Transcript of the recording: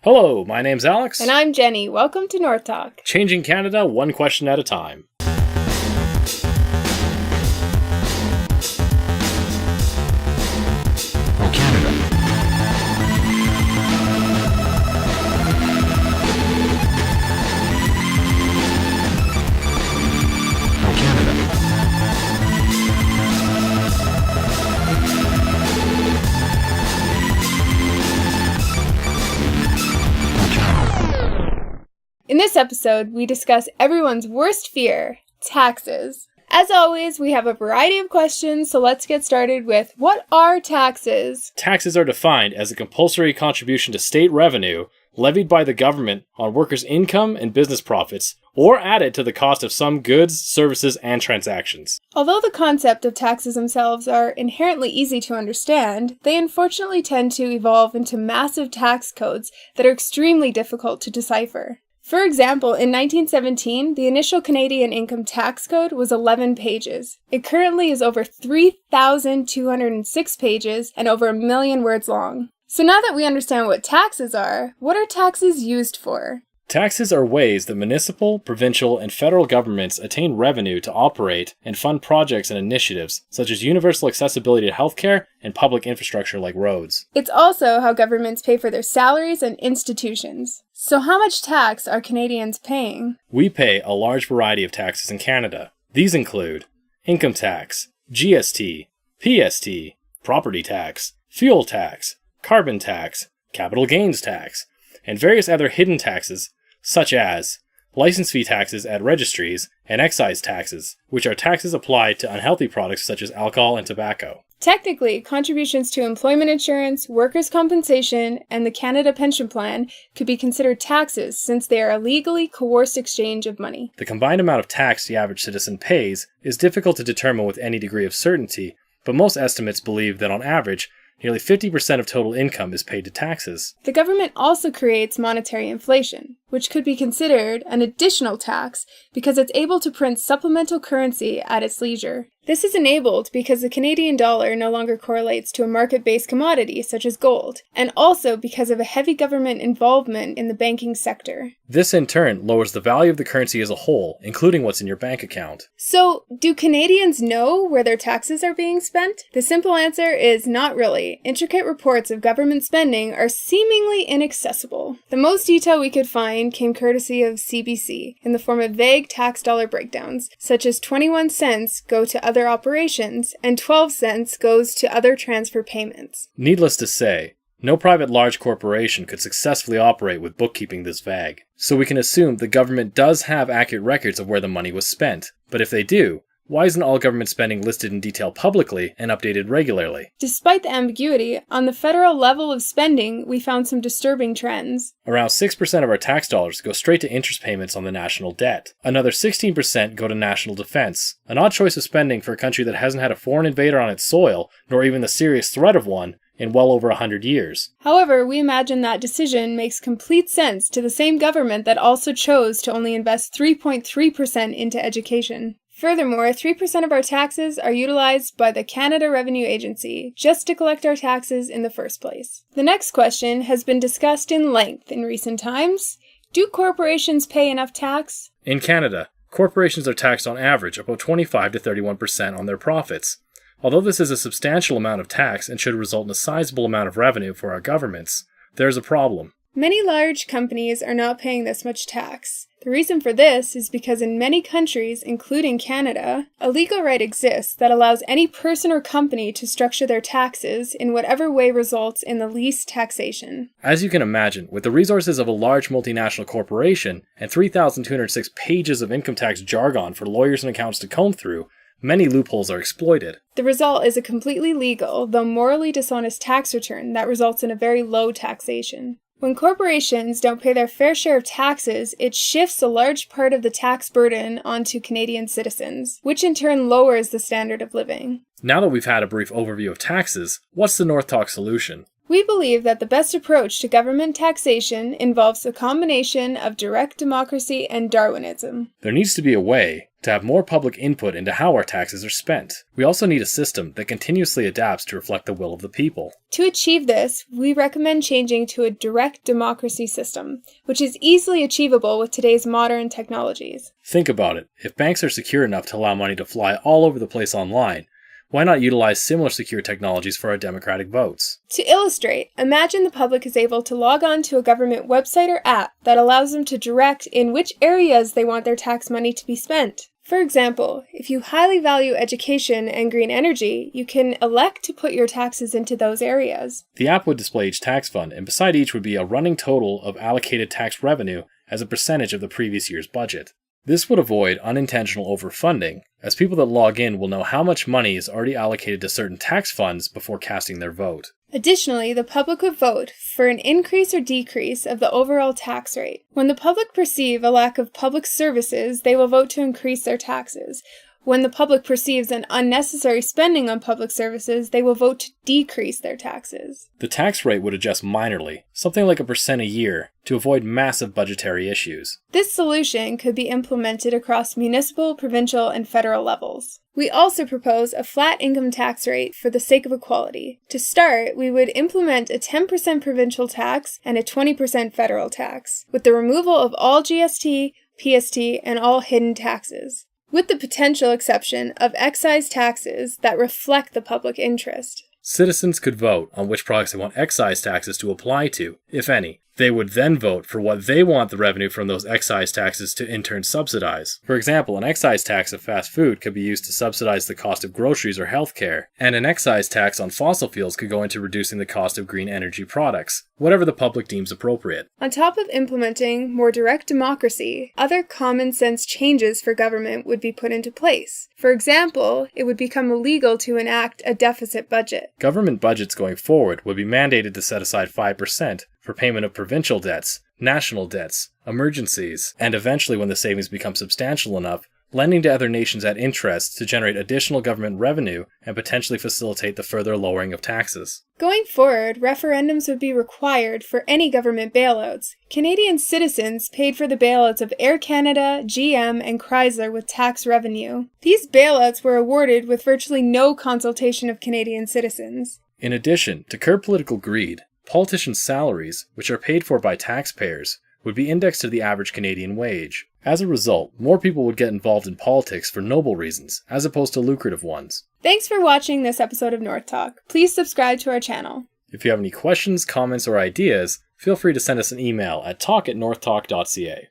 Hello, my name's Alex. And I'm Jenny. Welcome to North Talk. Changing Canada one question at a time. Oh, Canada. Oh, Canada. In this episode, we discuss everyone's worst fear, taxes. As always, we have a variety of questions, so let's get started with, what are taxes? Taxes are defined as a compulsory contribution to state revenue levied by the government on workers' income and business profits, or added to the cost of some goods, services, and transactions. Although the concept of taxes themselves are inherently easy to understand, they unfortunately tend to evolve into massive tax codes that are extremely difficult to decipher. For example, in 1917, the initial Canadian Income Tax Code was 11 pages. It currently is over 3,206 pages and over 1 million words long. So now that we understand what taxes are, what are taxes used for? Taxes are ways that municipal, provincial, and federal governments attain revenue to operate and fund projects and initiatives, such as universal accessibility to healthcare and public infrastructure like roads. It's also how governments pay for their salaries and institutions. So how much tax are Canadians paying? We pay a large variety of taxes in Canada. These include income tax, GST, PST, property tax, fuel tax, carbon tax, capital gains tax, and various other hidden taxes, such as license fee taxes at registries and excise taxes, which are taxes applied to unhealthy products such as alcohol and tobacco. Technically, contributions to employment insurance, workers' compensation, and the Canada Pension Plan could be considered taxes since they are a legally coerced exchange of money. The combined amount of tax the average citizen pays is difficult to determine with any degree of certainty, but most estimates believe that on average, nearly 50% of total income is paid to taxes. The government also creates monetary inflation, which could be considered an additional tax because it's able to print supplemental currency at its leisure. This is enabled because the Canadian dollar no longer correlates to a market-based commodity such as gold, and also because of a heavy government involvement in the banking sector. This in turn lowers the value of the currency as a whole, including what's in your bank account. So, do Canadians know where their taxes are being spent? The simple answer is not really. Intricate reports of government spending are seemingly inaccessible. The most detail we could find came courtesy of CBC in the form of vague tax dollar breakdowns, such as 21 cents go to other operations and 12 cents goes to other transfer payments. Needless to say, no private large corporation could successfully operate with bookkeeping this vague. So we can assume the government does have accurate records of where the money was spent. But if they do, why isn't all government spending listed in detail publicly and updated regularly? Despite the ambiguity, on the federal level of spending, we found some disturbing trends. Around 6% of our tax dollars go straight to interest payments on the national debt. Another 16% go to national defense, an odd choice of spending for a country that hasn't had a foreign invader on its soil, nor even the serious threat of one, in well over 100 years. However, we imagine that decision makes complete sense to the same government that also chose to only invest 3.3% into education. Furthermore, 3% of our taxes are utilized by the Canada Revenue Agency just to collect our taxes in the first place. The next question has been discussed in length in recent times. Do corporations pay enough tax? In Canada, corporations are taxed on average about 25 to 31% on their profits. Although this is a substantial amount of tax and should result in a sizable amount of revenue for our governments, there is a problem. Many large companies are not paying this much tax. The reason for this is because in many countries, including Canada, a legal right exists that allows any person or company to structure their taxes in whatever way results in the least taxation. As you can imagine, with the resources of a large multinational corporation and 3,206 pages of income tax jargon for lawyers and accountants to comb through, many loopholes are exploited. The result is a completely legal, though morally dishonest tax return that results in a very low taxation. When corporations don't pay their fair share of taxes, it shifts a large part of the tax burden onto Canadian citizens, which in turn lowers the standard of living. Now that we've had a brief overview of taxes, what's the North Talk solution? We believe that the best approach to government taxation involves a combination of direct democracy and Darwinism. There needs to be a way to have more public input into how our taxes are spent. We also need a system that continuously adapts to reflect the will of the people. To achieve this, we recommend changing to a direct democracy system, which is easily achievable with today's modern technologies. Think about it. If banks are secure enough to allow money to fly all over the place online, why not utilize similar secure technologies for our democratic votes? To illustrate, imagine the public is able to log on to a government website or app that allows them to direct in which areas they want their tax money to be spent. For example, if you highly value education and green energy, you can elect to put your taxes into those areas. The app would display each tax fund, and beside each would be a running total of allocated tax revenue as a percentage of the previous year's budget. This would avoid unintentional overfunding, as people that log in will know how much money is already allocated to certain tax funds before casting their vote. Additionally, the public would vote for an increase or decrease of the overall tax rate. When the public perceive a lack of public services, they will vote to increase their taxes. When the public perceives an unnecessary spending on public services, they will vote to decrease their taxes. The tax rate would adjust minorly, something like 1% a year, to avoid massive budgetary issues. This solution could be implemented across municipal, provincial, and federal levels. We also propose a flat income tax rate for the sake of equality. To start, we would implement a 10% provincial tax and a 20% federal tax, with the removal of all GST, PST, and all hidden taxes, with the potential exception of excise taxes that reflect the public interest. Citizens could vote on which products they want excise taxes to apply to, if any. They would then vote for what they want the revenue from those excise taxes to in turn subsidize. For example, an excise tax of fast food could be used to subsidize the cost of groceries or healthcare, and an excise tax on fossil fuels could go into reducing the cost of green energy products, whatever the public deems appropriate. On top of implementing more direct democracy, other common sense changes for government would be put into place. For example, it would become illegal to enact a deficit budget. Government budgets going forward would be mandated to set aside 5% for payment of provincial debts, national debts, emergencies, and eventually, when the savings become substantial enough, lending to other nations at interest to generate additional government revenue and potentially facilitate the further lowering of taxes. Going forward, referendums would be required for any government bailouts. Canadian citizens paid for the bailouts of Air Canada, GM, and Chrysler with tax revenue. These bailouts were awarded with virtually no consultation of Canadian citizens. In addition, to curb political greed, politicians' salaries, which are paid for by taxpayers, would be indexed to the average Canadian wage. As a result, more people would get involved in politics for noble reasons, as opposed to lucrative ones. Thanks for watching this episode of North Talk. Please subscribe to our channel. If you have any questions, comments, or ideas, feel free to send us an email at talk@northtalk.ca.